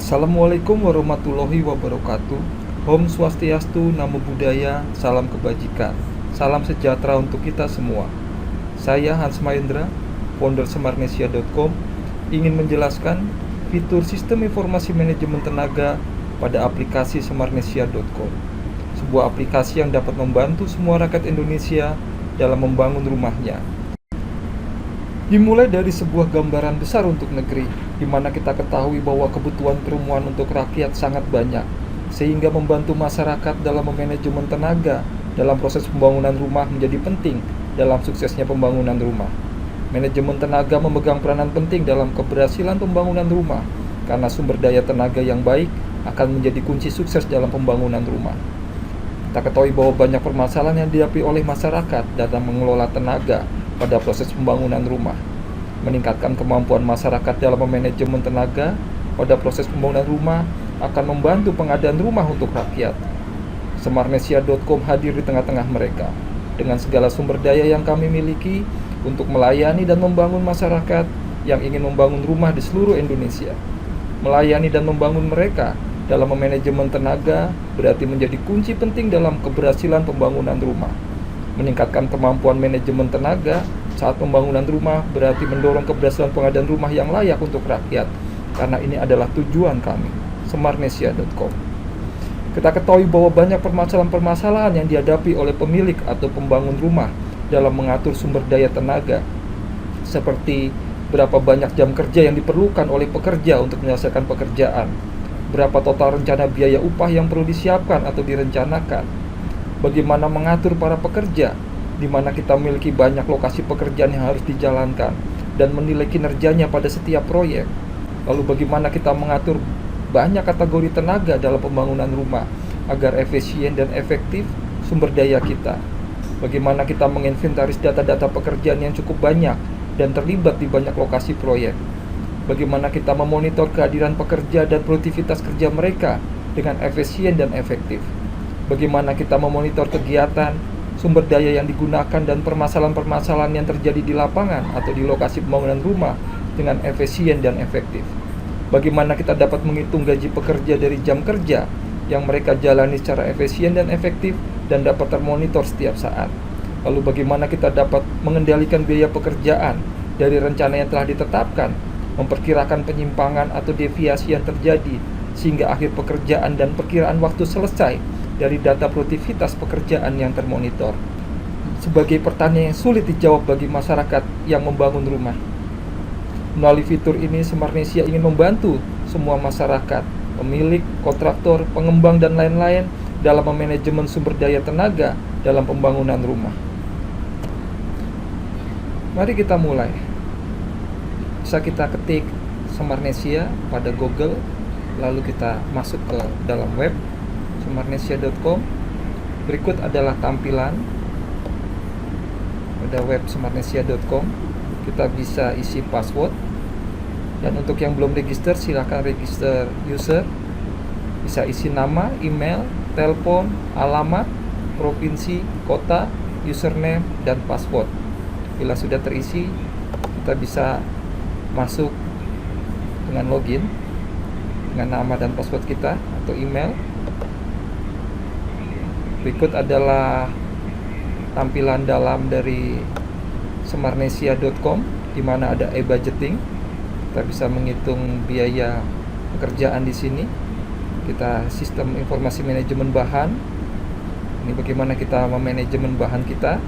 Assalamualaikum warahmatullahi wabarakatuh. Om Swastiastu, Namo Buddhaya, salam kebajikan, salam sejahtera untuk kita semua. Saya Hans Mahendra, founder Semarnesia.com, ingin menjelaskan fitur sistem informasi manajemen tenaga pada aplikasi Semarnesia.com, sebuah aplikasi yang dapat membantu semua rakyat Indonesia dalam membangun rumahnya. Dimulai dari sebuah gambaran besar untuk negeri, di mana kita ketahui bahwa kebutuhan perumahan untuk rakyat sangat banyak, sehingga membantu masyarakat dalam memanajemen tenaga dalam proses pembangunan rumah menjadi penting dalam suksesnya pembangunan rumah. Manajemen tenaga memegang peranan penting dalam keberhasilan pembangunan rumah, karena sumber daya tenaga yang baik akan menjadi kunci sukses dalam pembangunan rumah. Kita ketahui bahwa banyak permasalahan yang dihadapi oleh masyarakat dalam mengelola tenaga pada proses pembangunan rumah. Meningkatkan kemampuan masyarakat dalam manajemen tenaga pada proses pembangunan rumah akan membantu pengadaan rumah untuk rakyat. Semarnesia.com hadir di tengah-tengah mereka dengan segala sumber daya yang kami miliki untuk melayani dan membangun masyarakat yang ingin membangun rumah di seluruh Indonesia. Melayani dan membangun mereka dalam manajemen tenaga berarti menjadi kunci penting dalam keberhasilan pembangunan rumah. Meningkatkan kemampuan manajemen tenaga saat pembangunan rumah berarti mendorong keberhasilan pengadaan rumah yang layak untuk rakyat, karena ini adalah tujuan kami, Semarnesia.com. Kita ketahui bahwa banyak permasalahan-permasalahan yang dihadapi oleh pemilik atau pembangun rumah dalam mengatur sumber daya tenaga, seperti berapa banyak jam kerja yang diperlukan oleh pekerja untuk menyelesaikan pekerjaan, berapa total rencana biaya upah yang perlu disiapkan atau direncanakan, bagaimana mengatur para pekerja, di mana kita memiliki banyak lokasi pekerjaan yang harus dijalankan dan menilai kinerjanya pada setiap proyek. Lalu bagaimana kita mengatur banyak kategori tenaga dalam pembangunan rumah agar efisien dan efektif sumber daya kita. Bagaimana kita menginventaris data-data pekerjaan yang cukup banyak dan terlibat di banyak lokasi proyek. Bagaimana kita memonitor kehadiran pekerja dan produktivitas kerja mereka dengan efisien dan efektif. Bagaimana kita memonitor kegiatan, sumber daya yang digunakan, dan permasalahan-permasalahan yang terjadi di lapangan atau di lokasi pembangunan rumah dengan efisien dan efektif. Bagaimana kita dapat menghitung gaji pekerja dari jam kerja yang mereka jalani secara efisien dan efektif dan dapat termonitor setiap saat. Lalu bagaimana kita dapat mengendalikan biaya pekerjaan dari rencana yang telah ditetapkan, memperkirakan penyimpangan atau deviasi yang terjadi sehingga akhir pekerjaan dan perkiraan waktu selesai dari data produktivitas pekerjaan yang termonitor. Sebagai pertanyaan yang sulit dijawab bagi masyarakat yang membangun rumah. Melalui fitur ini, Semarnesia ingin membantu semua masyarakat, pemilik, kontraktor, pengembang, dan lain-lain dalam memanajemen sumber daya tenaga dalam pembangunan rumah. Mari kita mulai. Bisa kita ketik Semarnesia pada Google, lalu kita masuk ke dalam web Semarnesia.com. Berikut adalah tampilan pada web Semarnesia.com. Kita bisa isi password, dan untuk yang belum register silakan register user. Bisa isi nama, email, telepon, alamat, provinsi, kota, username, dan password. Bila sudah terisi, kita bisa masuk dengan login dengan nama dan password kita atau email. Berikut adalah tampilan dalam dari Semarnesia.com, di mana ada e-budgeting. Kita bisa menghitung biaya pekerjaan di sini. Kita sistem informasi manajemen bahan. Ini bagaimana kita memanajemen bahan kita.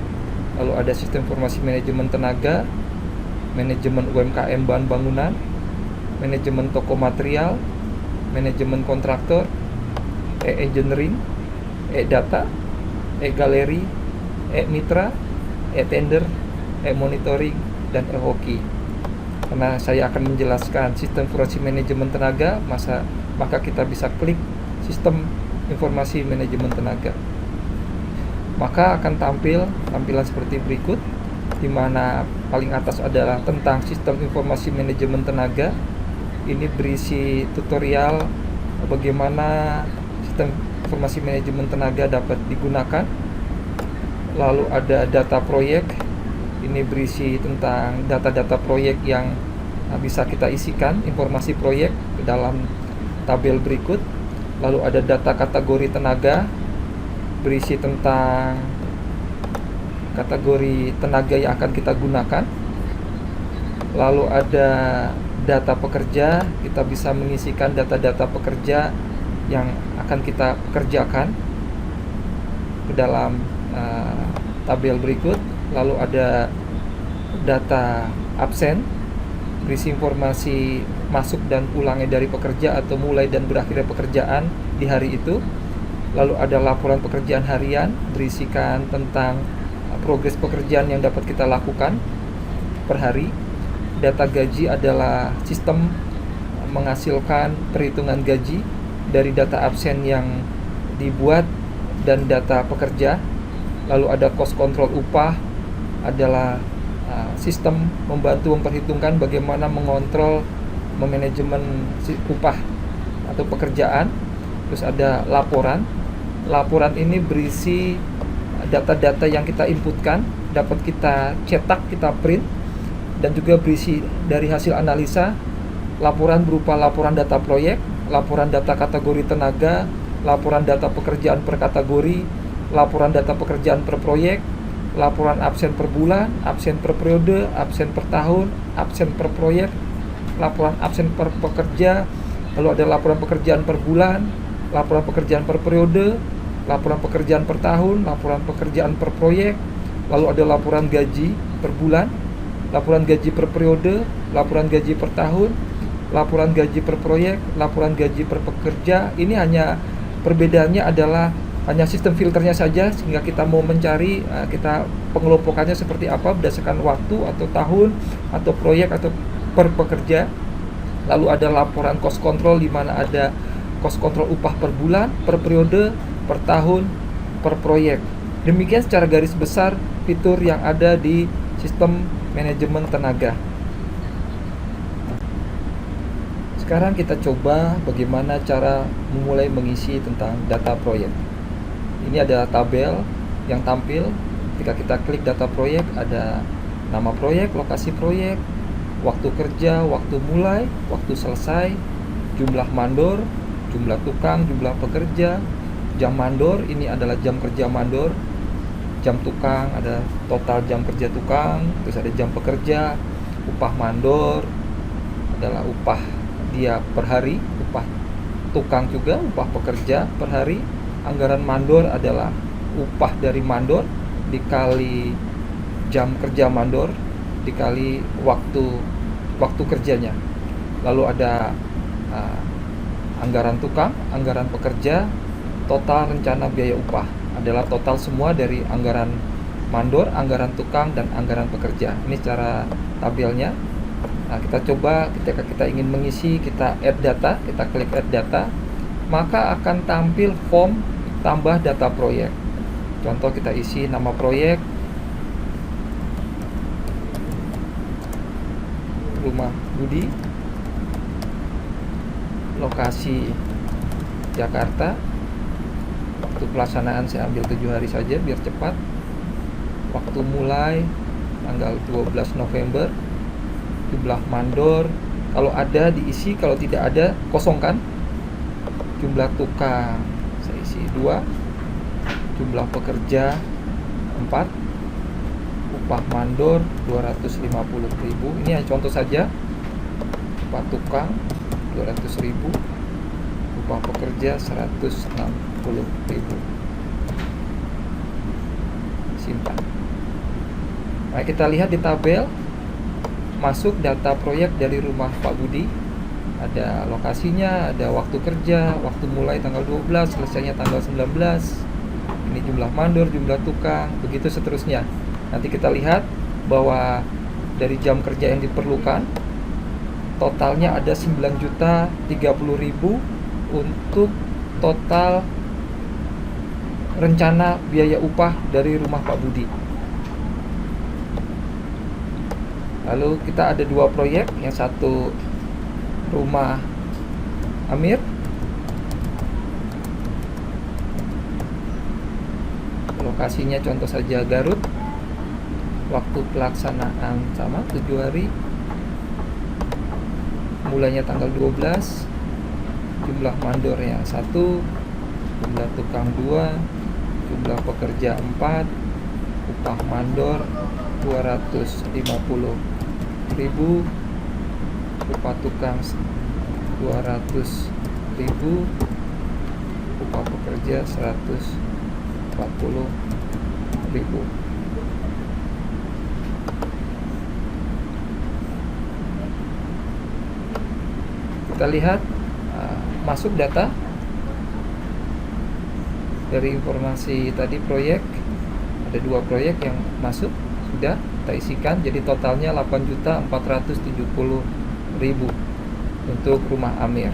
Lalu ada sistem informasi manajemen tenaga, manajemen UMKM bahan bangunan, manajemen toko material, manajemen kontraktor, e-engineering, e-data, e-galeri, e-mitra, e-tender, e-monitoring, dan e-hoki. Karena saya akan menjelaskan sistem informasi manajemen tenaga, maka kita bisa klik sistem informasi manajemen tenaga. Maka akan tampilan seperti berikut, di mana paling atas adalah tentang sistem informasi manajemen tenaga. Ini berisi tutorial bagaimana sistem informasi manajemen tenaga dapat digunakan. Lalu ada data proyek. Ini berisi tentang data-data proyek yang bisa kita isikan informasi proyek ke dalam tabel berikut. Lalu ada data kategori tenaga, berisi tentang kategori tenaga yang akan kita gunakan. Lalu ada data pekerja, kita bisa mengisikan data-data pekerja yang akan kita kerjakan ke dalam tabel berikut. Lalu ada data absen, berisi informasi masuk dan pulangnya dari pekerja atau mulai dan berakhirnya pekerjaan di hari itu. Lalu ada laporan pekerjaan harian, berisikan tentang progres pekerjaan yang dapat kita lakukan per hari. Data gaji adalah sistem menghasilkan perhitungan gaji dari data absen yang dibuat dan data pekerja. Lalu ada cost control upah, adalah sistem membantu memperhitungkan bagaimana mengontrol memanajemen upah atau pekerjaan. Terus ada laporan. Laporan ini berisi data-data yang kita inputkan, dapat kita cetak, kita print, dan juga berisi dari hasil analisa. Laporan berupa laporan data proyek, laporan data kategori tenaga, laporan data pekerjaan per kategori, laporan data pekerjaan per proyek, laporan absen per bulan, absen per periode, absen per tahun, absen per proyek, laporan absen per pekerja. Lalu ada laporan pekerjaan per bulan, laporan pekerjaan per periode, laporan pekerjaan per tahun, laporan pekerjaan per proyek. Lalu ada laporan gaji per bulan, laporan gaji per periode, laporan gaji per tahun, laporan gaji per proyek, laporan gaji per pekerja. Ini hanya perbedaannya adalah hanya sistem filternya saja, sehingga kita mau mencari, kita pengelompokannya seperti apa berdasarkan waktu atau tahun atau proyek atau per pekerja. Lalu ada laporan cost control, di mana ada cost control upah per bulan, per periode, per tahun, per proyek. Demikian secara garis besar fitur yang ada di sistem manajemen tenaga. Sekarang kita coba bagaimana cara memulai mengisi tentang data proyek. Ini ada tabel yang tampil. Ketika kita klik data proyek, ada nama proyek, lokasi proyek, waktu kerja, waktu mulai, waktu selesai, jumlah mandor, jumlah tukang, jumlah pekerja, jam mandor, ini adalah jam kerja mandor, jam tukang, ada total jam kerja tukang, terus ada jam pekerja, upah mandor adalah upah dia per hari, upah tukang juga upah pekerja per hari. Anggaran mandor adalah upah dari mandor dikali jam kerja mandor dikali waktu kerjanya. Lalu ada anggaran tukang, anggaran pekerja, total rencana biaya upah adalah total semua dari anggaran mandor, anggaran tukang, dan anggaran pekerja. Ini secara tabelnya. Nah, kita coba ketika kita ingin mengisi, kita add data, kita klik add data, maka akan tampil form tambah data proyek. Contoh, kita isi nama proyek, Rumah Budi, lokasi Jakarta, waktu pelaksanaan saya ambil 7 hari saja biar cepat, waktu mulai tanggal 12 November, jumlah mandor kalau ada diisi, kalau tidak ada kosongkan. Jumlah tukang saya isi 2, jumlah pekerja 4, upah mandor 250.000. Ini contoh saja. Upah tukang 200.000, upah pekerja 160.000. Simpan. Nah, kita lihat di tabel, masuk data proyek dari rumah Pak Budi, ada lokasinya, ada waktu kerja, waktu mulai tanggal 12, selesainya tanggal 19. Ini jumlah mandor, jumlah tukang, begitu seterusnya. Nanti kita lihat bahwa dari jam kerja yang diperlukan totalnya ada 9.030.000 untuk total rencana biaya upah dari rumah Pak Budi. Lalu kita ada 2 proyek, yang satu rumah Amir, lokasinya contoh saja Garut, waktu pelaksanaan sama 7 hari, mulainya tanggal 12, jumlah mandornya 1, jumlah tukang 2, jumlah pekerja 4, upah mandor 250.000, upah tukang 200.000, upah pekerja 140.000. Kita lihat masuk data dari informasi tadi proyek. Ada 2 proyek yang masuk, sudah kita isikan, jadi totalnya 8.470.000 untuk rumah Amir.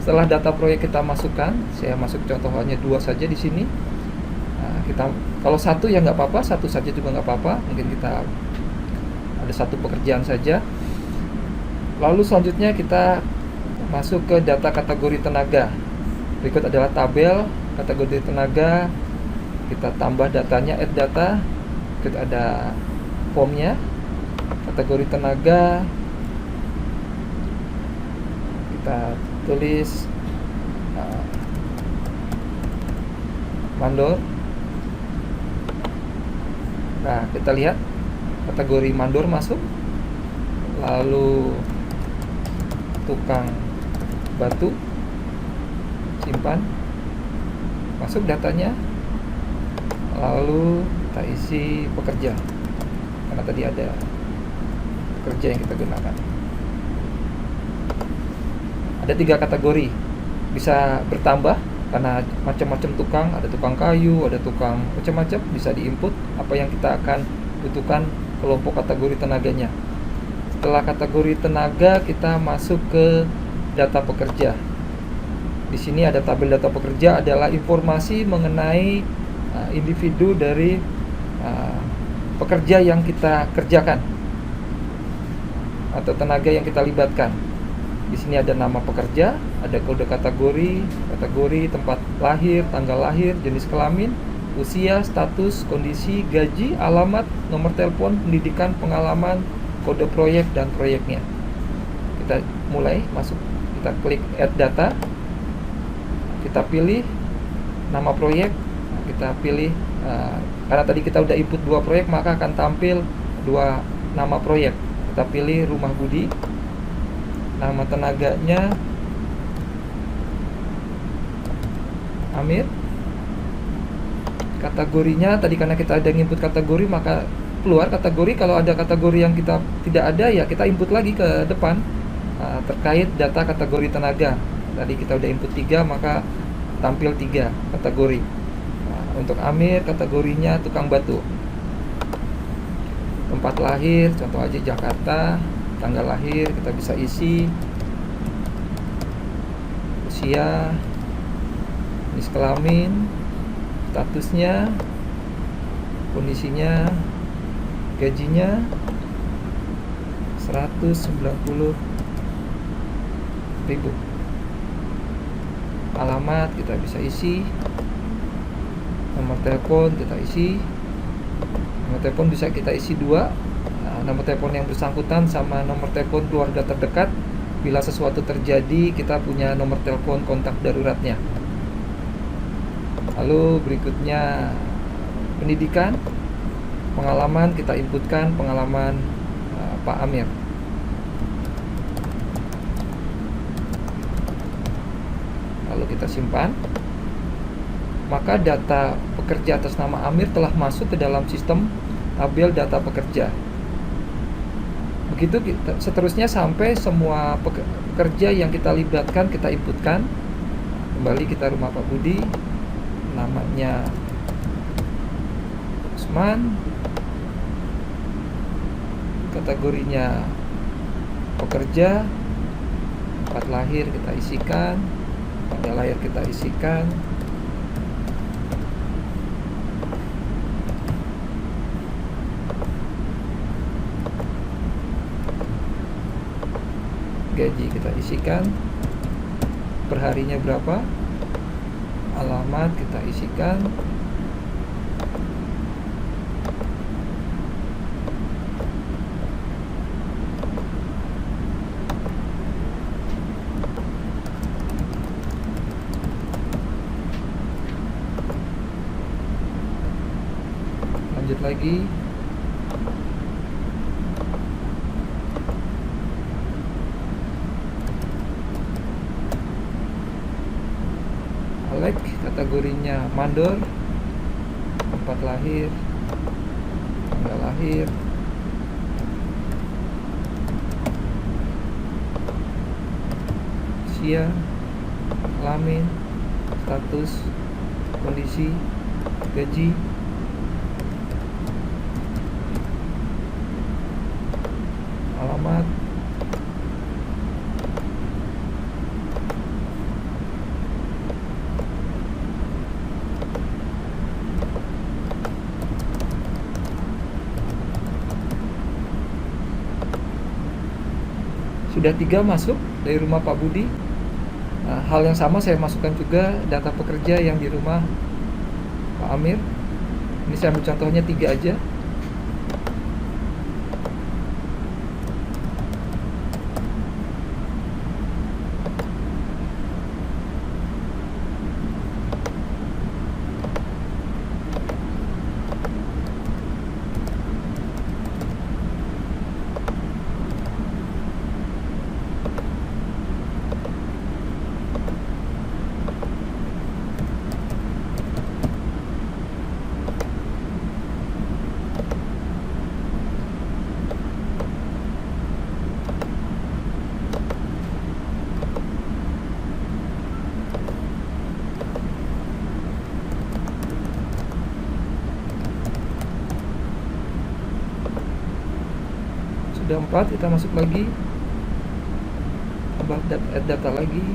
Setelah data proyek kita masukkan, saya masuk contoh hanya 2 saja di sini. Kita kalau 1 ya nggak apa-apa, 1 saja juga nggak apa-apa, mungkin kita ada 1 pekerjaan saja. Lalu selanjutnya kita masuk ke data kategori tenaga. Berikut adalah tabel kategori tenaga. Kita tambah datanya, add data. Berikut ada formnya, kategori tenaga. Kita tulis mandor. Nah, kita lihat kategori mandor masuk. Lalu tukang batu, simpan, masuk datanya. Lalu kita isi pekerja, karena tadi ada pekerja yang kita gunakan. Ada 3 kategori, bisa bertambah karena macam-macam tukang, ada tukang kayu, ada tukang macam-macam, bisa diinput apa yang kita akan butuhkan kelompok kategori tenaganya. Setelah kategori tenaga, kita masuk ke data pekerja. Di sini ada tabel data pekerja, adalah informasi mengenai individu dari pekerja yang kita kerjakan atau tenaga yang kita libatkan. Di sini ada nama pekerja, ada kode kategori, tempat lahir, tanggal lahir, jenis kelamin, usia, status, kondisi, gaji, alamat, nomor telepon, pendidikan, pengalaman, kode proyek, dan proyeknya. Kita mulai masuk, kita klik add data, kita pilih nama proyek, kita pilih karena tadi kita udah input 2 proyek, maka akan tampil 2 nama proyek. Kita pilih Rumah Budi, nama tenaganya Amir, kategorinya tadi karena kita ada input kategori, maka keluar kategori. Kalau ada kategori yang kita tidak ada, ya kita input lagi ke depan terkait data kategori tenaga. Tadi kita udah input 3, maka tampil 3 kategori. Untuk Amir, kategorinya tukang batu. Tempat lahir, contoh aja Jakarta. Tanggal lahir kita bisa isi. Usia, jenis kelamin, statusnya, kondisinya, gajinya 190.000. Alamat kita bisa isi. Nomor telepon kita isi. Nomor telepon bisa kita isi 2, nomor telepon yang bersangkutan sama nomor telepon keluarga terdekat. Bila sesuatu terjadi, kita punya nomor telepon kontak daruratnya. Lalu berikutnya pendidikan, pengalaman, kita inputkan pengalaman Pak Amir. Lalu kita simpan. Maka data pekerja atas nama Amir telah masuk ke dalam sistem tabel data pekerja. Begitu seterusnya sampai semua pekerja yang kita libatkan kita inputkan. Kembali kita rumah Pak Budi, namanya Usman, kategorinya pekerja, tempat lahir kita isikan, tanggal lahir kita isikan, gaji kita isikan, perharinya berapa, alamat kita isikan, lagi. Alek kategorinya mandor, tempat lahir, tanggal lahir, usia, kelamin, status, kondisi, gaji, alamat, sudah 3 masuk dari rumah Pak Budi. Nah, hal yang sama saya masukkan juga data pekerja yang di rumah Pak Amir. Ini saya ambil contohnya 3 aja. Sudah 4, kita masuk lagi, tambah add data lagi.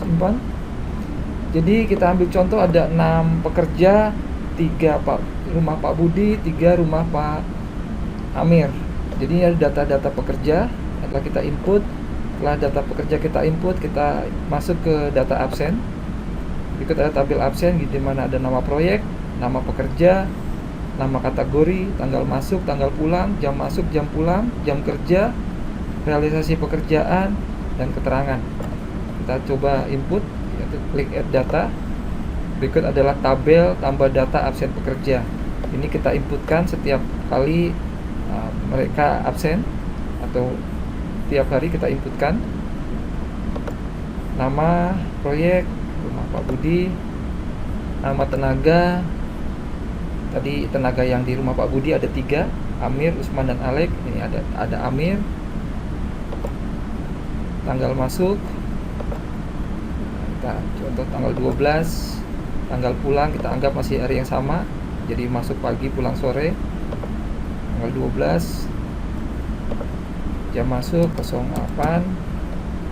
Simpan. Jadi kita ambil contoh ada 6 pekerja, 3 rumah Pak Budi, 3 rumah Pak Amir. Jadi ini ada data-data pekerja. Setelah kita input, setelah data pekerja kita input, kita masuk ke data absen. Berikut ada tabel absen di mana ada nama proyek, nama pekerja, nama kategori, tanggal masuk, tanggal pulang, jam masuk, jam pulang, jam kerja, realisasi pekerjaan, dan keterangan. Kita coba input, yaitu klik add data. Berikut adalah tabel tambah data absen pekerja. Ini kita inputkan setiap kali mereka absen, atau tiap hari kita inputkan nama proyek, rumah Pak Budi, nama tenaga. Tadi tenaga yang di rumah Pak Budi ada 3, Amir, Usman, dan Alek. Ini ada Amir. Tanggal masuk, kita contoh tanggal 12. Tanggal pulang kita anggap masih hari yang sama, jadi masuk pagi pulang sore. Tanggal 12, jam masuk 08,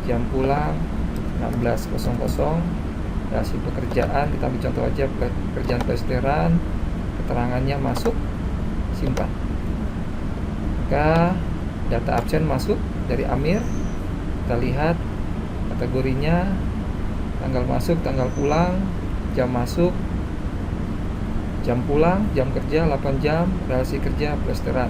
jam pulang 16.00, Hasil pekerjaan, kita ambil contoh aja pekerjaan plesteran, keterangannya masuk, simpan. Maka data absen masuk dari Amir, kita lihat kategorinya, tanggal masuk, tanggal pulang, jam masuk, jam pulang, jam kerja 8 jam, relasi kerja plesteran.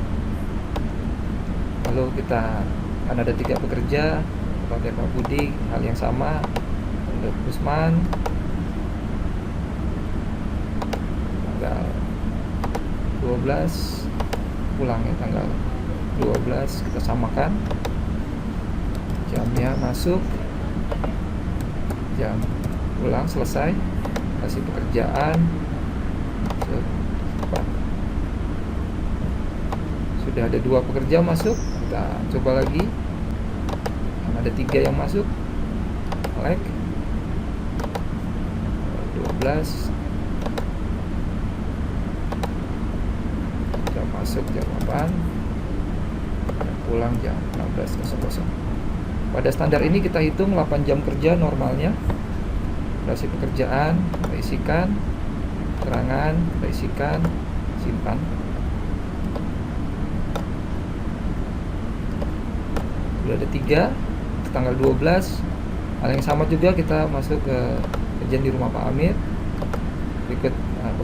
Lalu kita kan ada 3 pekerja pada Pak Budi, hal yang sama untuk Usman, tanggal 12 pulangnya tanggal 12, kita samakan jamnya, masuk, jam pulang, selesai, kasih pekerjaan, sudah ada 2 pekerja masuk, kita coba lagi, ada 3 yang masuk, like 12, jam masuk jam 8, jam pulang jam 16.00. Pada standar ini kita hitung 8 jam kerja normalnya. Durasi pekerjaan kita isikan, keterangan kita isikan, simpan. Sudah ada 3, tanggal 12. Hal yang sama juga kita masuk ke kerjaan di rumah Pak Amir. Berikut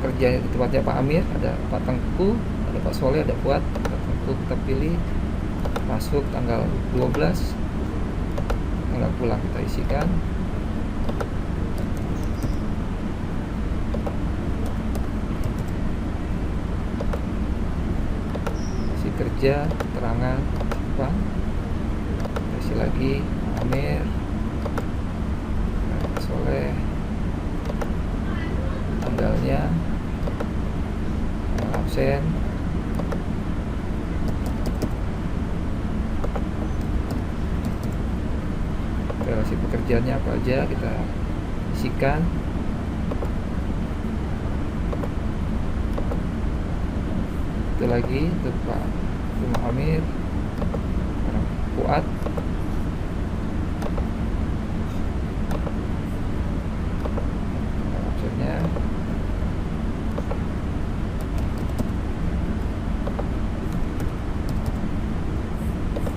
pekerjaan di tempatnya Pak Amir, ada Pak Tengku, ada Pak Soleh, ada Fuad. Pak Tengku kita pilih, masuk tanggal 12, tanggal pulang kita isikan. Isi kerja, keterangan, simpan. Isi lagi Amir, Pak Soleh, tanggalnya, tanggal absen, relasi pekerjaannya apa aja kita isikan. Itu lagi untuk Pak Amir, Fuad, absennya,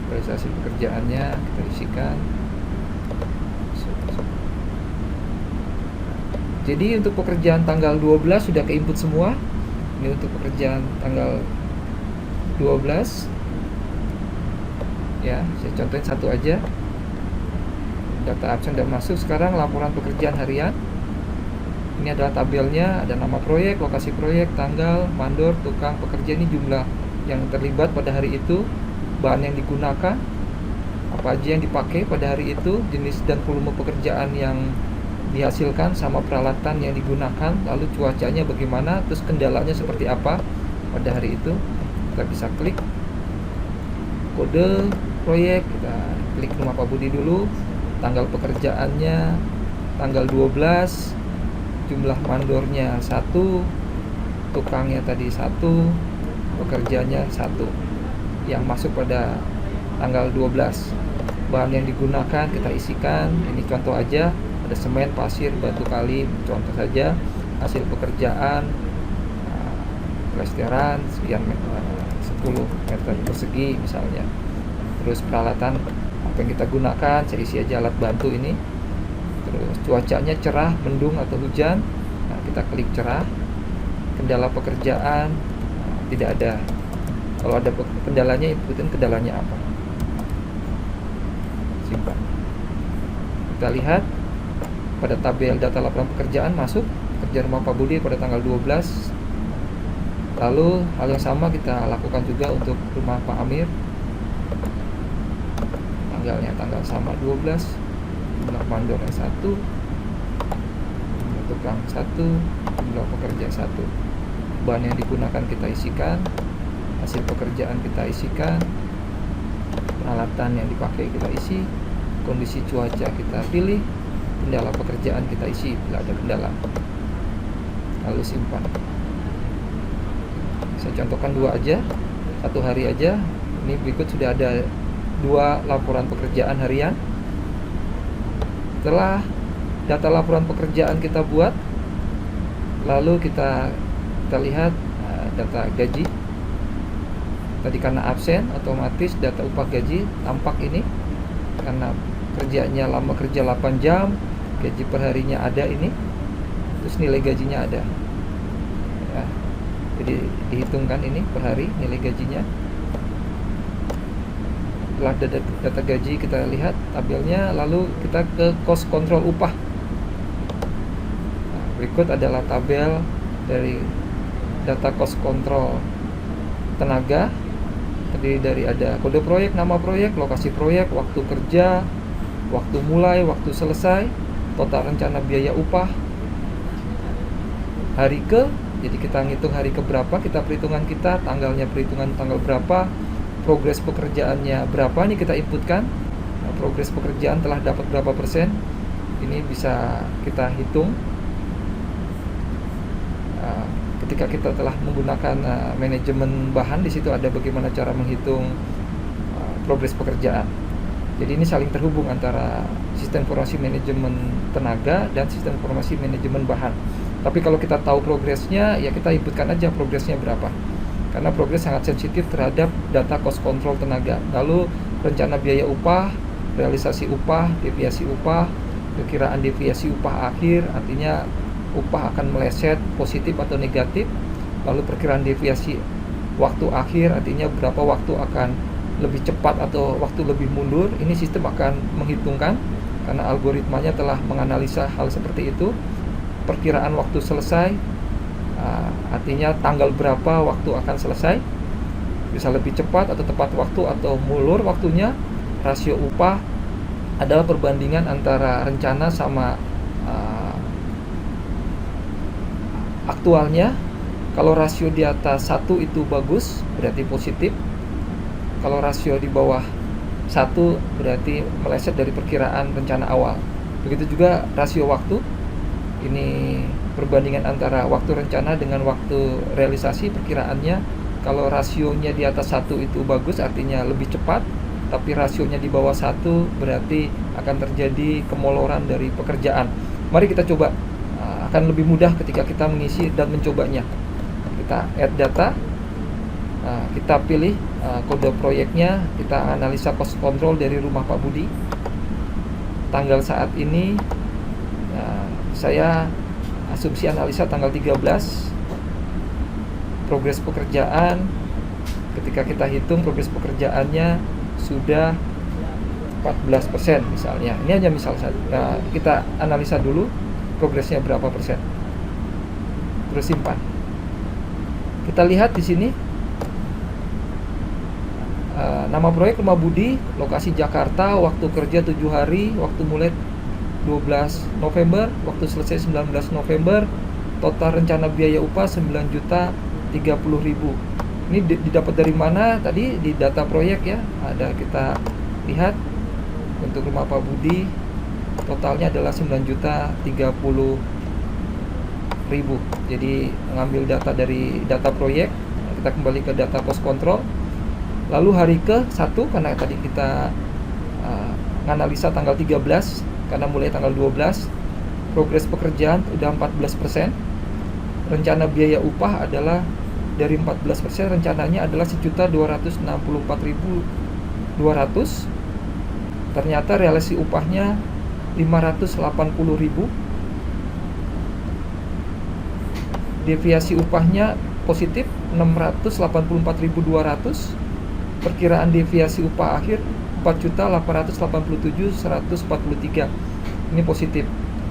realisasi pekerjaannya kita isikan. Jadi untuk pekerjaan tanggal 12 sudah ke input semua. Ini untuk pekerjaan tanggal 12. Ya, saya contohin satu aja. Data absen dan masuk. Sekarang laporan pekerjaan harian. Ini adalah tabelnya, ada nama proyek, lokasi proyek, tanggal, mandor, tukang, pekerja, ini jumlah yang terlibat pada hari itu, bahan yang digunakan, apa aja yang dipakai pada hari itu, jenis dan volume pekerjaan yang dihasilkan sama peralatan yang digunakan, lalu cuacanya bagaimana, terus kendalanya seperti apa pada hari itu. Kita bisa klik kode proyek, kita klik rumah Pak Budi dulu, tanggal pekerjaannya tanggal 12, jumlah mandornya 1, tukangnya tadi 1, pekerjanya 1 yang masuk pada tanggal 12. Bahan yang digunakan kita isikan, ini contoh aja, ada semen, pasir, batu kali, contoh saja. Hasil pekerjaan plesteran sekian 10 meter persegi misalnya. Terus peralatan apa yang kita gunakan, saya isi aja alat bantu ini. Terus cuacanya cerah, mendung atau hujan, nah, kita klik cerah. Kendala pekerjaan tidak ada. Kalau ada kendalanya, ikutin kendalanya apa, simpan. Kita lihat pada tabel data laporan pekerjaan masuk kerja rumah Pak Budi pada tanggal 12. Lalu hal yang sama kita lakukan juga untuk rumah Pak Amir. Tanggalnya tanggal sama 12, jumlah mandornya 1, jumlah tukang 1, jumlah pekerja 1. Bahan yang digunakan kita isikan, hasil pekerjaan kita isikan, peralatan yang dipakai kita isi, kondisi cuaca kita pilih, kendala pekerjaan kita isi bila ada kendala, lalu simpan. Saya contohkan 2 aja, 1 hari aja. Ini berikut sudah ada 2 laporan pekerjaan harian. Setelah data laporan pekerjaan kita buat, lalu kita lihat data gaji. Tadi karena absen, otomatis data upah gaji tampak ini. Karena kerjanya lama, kerja 8 jam, gaji per harinya ada ini, terus nilai gajinya ada ya. Jadi dihitungkan ini per hari nilai gajinya. Setelah data gaji kita lihat tabelnya, lalu kita ke cost control upah. Berikut adalah tabel dari data cost control tenaga. Terdiri dari ada kode proyek, nama proyek, lokasi proyek, waktu kerja, waktu mulai, waktu selesai, total rencana biaya upah, hari ke. Jadi kita ngitung hari ke berapa, kita perhitungan kita, tanggalnya perhitungan tanggal berapa, progres pekerjaannya berapa, ini kita inputkan. Progres pekerjaan telah dapat berapa persen, ini bisa kita hitung. Ketika kita telah menggunakan manajemen bahan, di situ ada bagaimana cara menghitung progres pekerjaan. Jadi ini saling terhubung antara sistem informasi manajemen tenaga dan sistem informasi manajemen bahan. Tapi kalau kita tahu progresnya, ya kita inputkan aja progresnya berapa. Karena progres sangat sensitif terhadap data cost control tenaga. Lalu rencana biaya upah, realisasi upah, deviasi upah, perkiraan deviasi upah akhir, artinya upah akan meleset positif atau negatif. Lalu perkiraan deviasi waktu akhir, artinya berapa waktu akan lebih cepat atau waktu lebih mundur. Ini sistem akan menghitungkan karena algoritmanya telah menganalisa hal seperti itu. Perkiraan waktu selesai, artinya tanggal berapa waktu akan selesai, bisa lebih cepat atau tepat waktu atau mulur waktunya. Rasio upah adalah perbandingan antara rencana sama aktualnya. Kalau rasio di atas 1 itu bagus, berarti positif. Kalau rasio di bawah 1 berarti meleset dari perkiraan rencana awal. Begitu juga rasio waktu. Ini perbandingan antara waktu rencana dengan waktu realisasi perkiraannya. Kalau rasionya di atas 1 itu bagus, artinya lebih cepat. Tapi rasionya di bawah 1 berarti akan terjadi kemoloran dari pekerjaan. Mari kita coba. Akan lebih mudah ketika kita mengisi dan mencobanya. Kita add data, kita pilih kode proyeknya, kita analisa cost control dari rumah Pak Budi. Tanggal saat ini saya asumsi analisa tanggal 13. Progres pekerjaan, ketika kita hitung progres pekerjaannya sudah 14% misalnya. Ini hanya misal saja. Kita analisa dulu progresnya berapa persen, terus simpan. Kita lihat di sini nama proyek Rumah Budi, lokasi Jakarta, waktu kerja 7 hari, waktu mulai 12 November, waktu selesai 19 November, total rencana biaya upah 9.030.000. Ini didapat dari mana? Tadi di data proyek ya, ada kita lihat untuk Rumah Pak Budi totalnya adalah 9.030.000. Jadi mengambil data dari data proyek, kita kembali ke data cost control. Lalu hari ke 1, karena tadi kita menganalisa tanggal 13, karena mulai tanggal 12 progres pekerjaan udah 14%. Rencana biaya upah adalah dari 14%, rencananya adalah 1.264.200. Ternyata realisasi upahnya 580.000. Deviasi upahnya positif 684.200. Perkiraan deviasi upah akhir 4.887.143. Ini positif.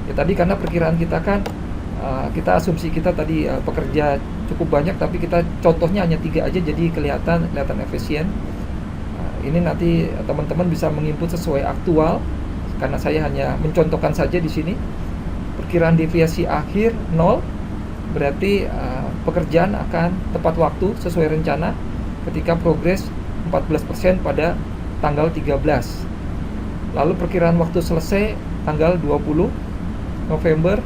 Ya tadi karena perkiraan kita kan kita asumsi kita tadi pekerja cukup banyak, tapi kita contohnya hanya 3 aja, jadi kelihatan efisien. Ini nanti teman-teman bisa menginput sesuai aktual. Karena saya hanya mencontohkan saja di sini. Perkiraan deviasi akhir 0, berarti pekerjaan akan tepat waktu sesuai rencana ketika progres 14% pada tanggal 13. Lalu perkiraan waktu selesai tanggal 20 November,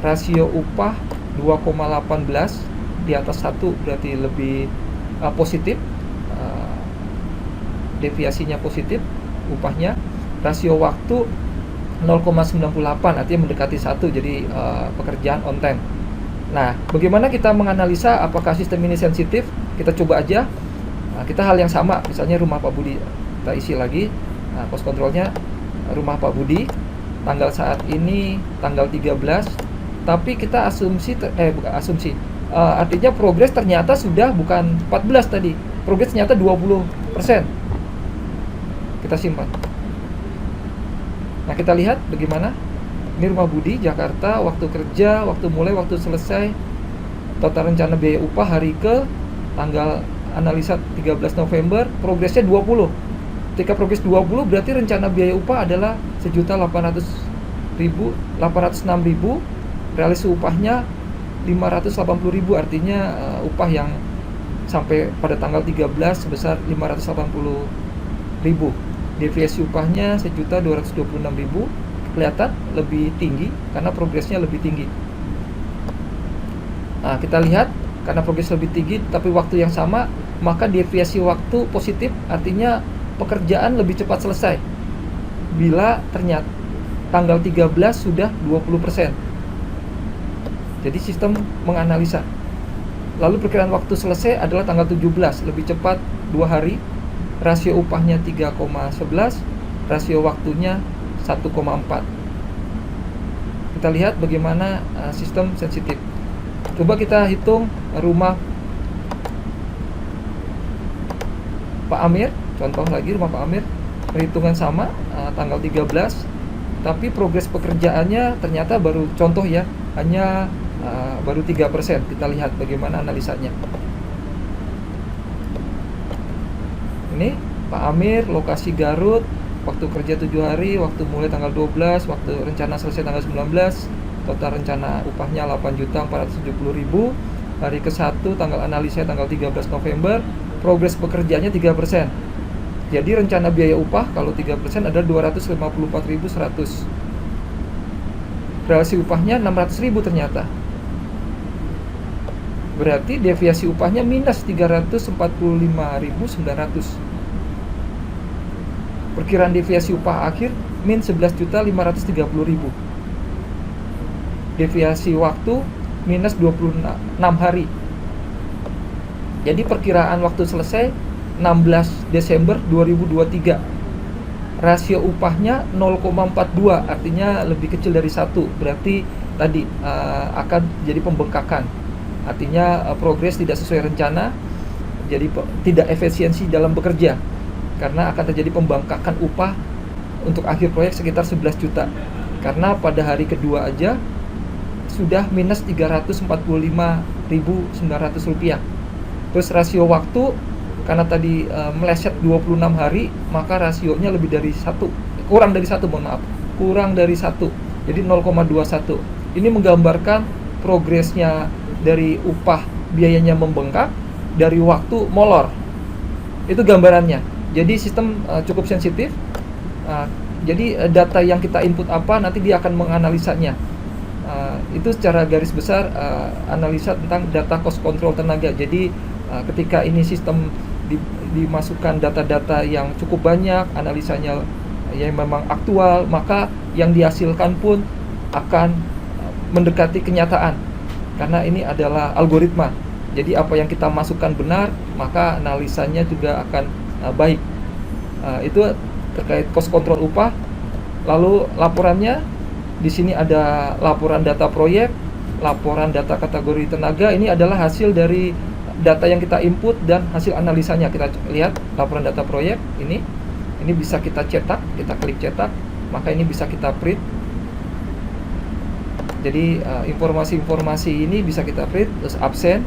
rasio upah 2,18, di atas 1 berarti lebih positif, deviasinya positif upahnya. Rasio waktu 0,98, artinya mendekati 1, jadi pekerjaan on time. Nah, bagaimana kita menganalisa apakah sistem ini sensitif? Kita coba aja. Nah, kita hal yang sama, misalnya rumah Pak Budi, kita isi lagi. Nah, cost controlnya rumah Pak Budi, tanggal saat ini tanggal 13, tapi kita artinya progres ternyata sudah bukan 14 tadi, progres ternyata 20%. Kita simpan. Nah, kita lihat bagaimana. Ini rumah Budi, Jakarta, waktu kerja, waktu mulai, waktu selesai, total rencana biaya upah hari ke, tanggal analisa 13 November, progresnya 20. Ketika progres 20, berarti rencana biaya upah adalah 1.806.000, realisasi upahnya 580.000, artinya upah yang sampai pada tanggal 13 sebesar 580.000. Deviasi upahnya 1.226.000, kelihatan lebih tinggi karena progresnya lebih tinggi. Nah, kita lihat karena progres lebih tinggi tapi waktu yang sama, maka deviasi waktu positif, artinya pekerjaan lebih cepat selesai bila ternyata tanggal 13 sudah 20%. Jadi sistem menganalisa. Lalu perkiraan waktu selesai adalah tanggal 17, lebih cepat 2 hari. Rasio upahnya 3,11, rasio waktunya 1,4. Kita lihat bagaimana sistem sensitif. Coba kita hitung rumah Pak Amir, contoh lagi rumah Pak Amir, perhitungan sama, tanggal 13, tapi progres pekerjaannya ternyata baru, contoh ya, hanya baru 3%. Kita lihat bagaimana analisanya. Ini Pak Amir, lokasi Garut, waktu kerja 7 hari, waktu mulai tanggal 12, waktu rencana selesai tanggal 19, total rencana upahnya 8.470.000, hari ke-1, tanggal analisa tanggal 13 November, progres pekerjaannya 3%. Jadi rencana biaya upah kalau 3% adalah 254.100. Relasi upahnya 600.000 ternyata. Berarti deviasi upahnya minus 345.900. Perkiraan deviasi upah akhir min 11.530.000. Deviasi waktu minus 26 hari. Jadi perkiraan waktu selesai 16 Desember 2023. Rasio upahnya 0,42, artinya lebih kecil dari 1. Berarti tadi akan jadi pembengkakan. Artinya progres tidak sesuai rencana, jadi tidak efisiensi dalam bekerja. Karena akan terjadi pembengkakan upah untuk akhir proyek sekitar 11 juta. Karena pada hari kedua aja sudah minus 345.900 rupiah. Terus rasio waktu, karena tadi meleset 26 hari, maka rasionya lebih dari 1, kurang dari 1, kurang dari 1, jadi 0,21. Ini menggambarkan progresnya dari upah biayanya membengkak, dari waktu molor. Itu gambarannya. Jadi sistem cukup sensitif. Jadi data yang kita input apa, nanti dia akan menganalisanya. Itu secara garis besar analisa tentang data cost control tenaga. Jadi ketika ini sistem dimasukkan data-data yang cukup banyak, analisanya yang memang aktual, maka yang dihasilkan pun akan mendekati kenyataan. Karena ini adalah algoritma. Jadi apa yang kita masukkan benar, maka analisanya juga akan baik. Itu terkait cost control upah. Lalu laporannya di sini ada laporan data proyek, laporan data kategori tenaga. Ini adalah hasil dari data yang kita input dan hasil analisanya. Kita lihat laporan data proyek ini bisa kita cetak, kita klik cetak, maka ini bisa kita print. Jadi informasi-informasi ini bisa kita print. Terus absen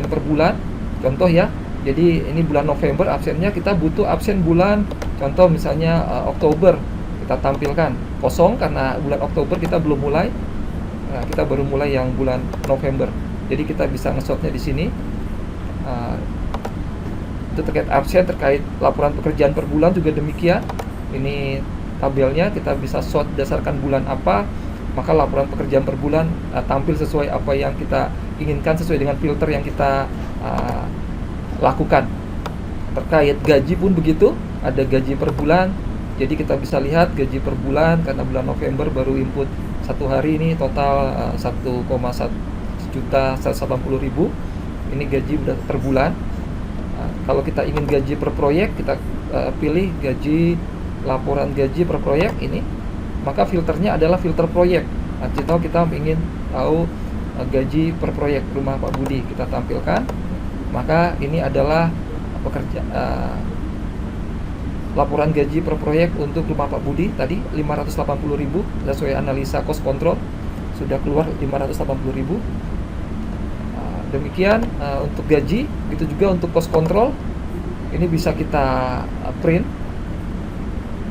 per bulan, contoh ya. Jadi ini bulan November, absennya kita butuh absen bulan, contoh misalnya Oktober, kita tampilkan kosong karena bulan Oktober kita belum mulai. Nah, kita baru mulai yang bulan November. Jadi kita bisa nge-shotnya di sini. Itu terkait absen, terkait laporan pekerjaan per bulan juga demikian. Ini tabelnya, kita bisa shot berdasarkan bulan apa, maka laporan pekerjaan per bulan tampil sesuai apa yang kita inginkan, sesuai dengan filter yang kita lakukan. Terkait gaji pun begitu, ada gaji per bulan, Jadi kita bisa lihat gaji per bulan, karena bulan November baru input 1 hari ini total 1,1 juta 180.000. Ini gaji udah per bulan. Kalau kita ingin gaji per proyek, kita pilih gaji laporan gaji per proyek ini, maka filternya adalah filter proyek. Kita ingin tahu gaji per proyek rumah Pak Budi, kita tampilkan. Maka ini adalah laporan gaji per proyek untuk rumah Pak Budi tadi 580.000, sesuai analisa cost control sudah keluar 580.000. Demikian untuk gaji, itu juga untuk cost control. Ini bisa kita print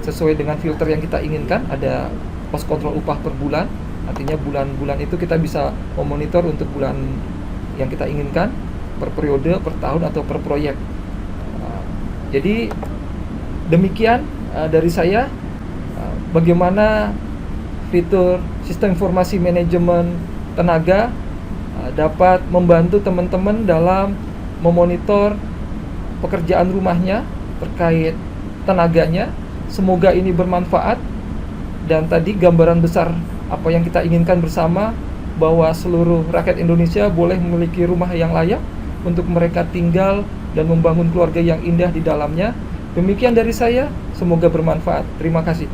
sesuai dengan filter yang kita inginkan. Ada cost control upah per bulan, artinya bulan-bulan itu kita bisa memonitor untuk bulan yang kita inginkan, per periode, per tahun, atau per proyek. Jadi demikian dari saya, bagaimana fitur sistem informasi manajemen tenaga dapat membantu teman-teman dalam memonitor pekerjaan rumahnya terkait tenaganya. Semoga ini bermanfaat, dan tadi gambaran besar apa yang kita inginkan bersama, bahwa seluruh rakyat Indonesia boleh memiliki rumah yang layak untuk mereka tinggal dan membangun keluarga yang indah di dalamnya. Demikian dari saya, semoga bermanfaat. Terima kasih.